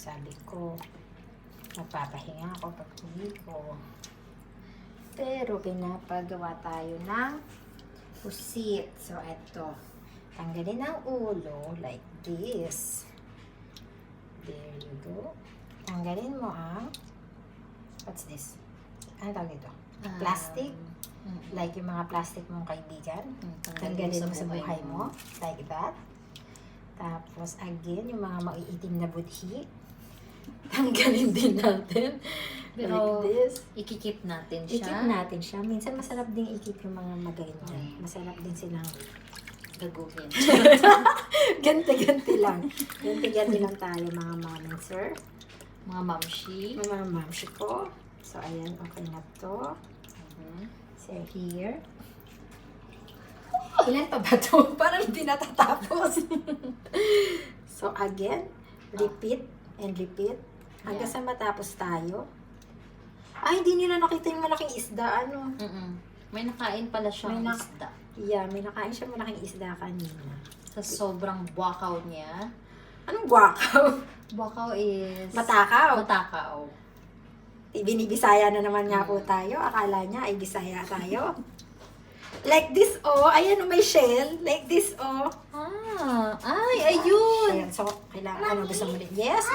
Sabi ko, magpapahinga ako pag uwi ko. Pero pinapagawa tayo ng pusit. So, eto. Tanggalin ang ulo like this. There you go. Tanggalin mo ang, what's this? Ano tawag ito? Plastic? Like yung mga plastic mong kaibigan. Tanggalin mo sa buhay mo. Like that. Tapos, again, yung mga maiitim na budhi. Tanggalin din natin. Pero, like this. ikikip natin siya. I-keep natin siya. Minsan masarap ding i-keep yung mga maganyan. Masarap din silang Gaguhin. ganti-ganti lang. Ganti-ganti lang tayo mga mom and sir. Mga mamshi. Mga mamshi ko. So, ayan. Okay na to. So, here. Ilan pa ba to? Parang hindi natatapos. So, again, repeat and repeat. Hanggang sa matapos tayo. Ay, hindi nila nakita yung malaking isda. Ano? May nakain pala siyang May isda. Yeah, may nakain siya malaking isda kanina. Sa sobrang wakaw niya. Anong guwakaw? Wakaw is... Matakaw. Matakaw. Binibisaya na naman nga po tayo. Akala niya ay Bisaya tayo. Like this, oh. Ayan, oh, may shell. Like this, oh. Ay, ayun! Ayan, so, kailangan, ano gusto mo rin? Yes?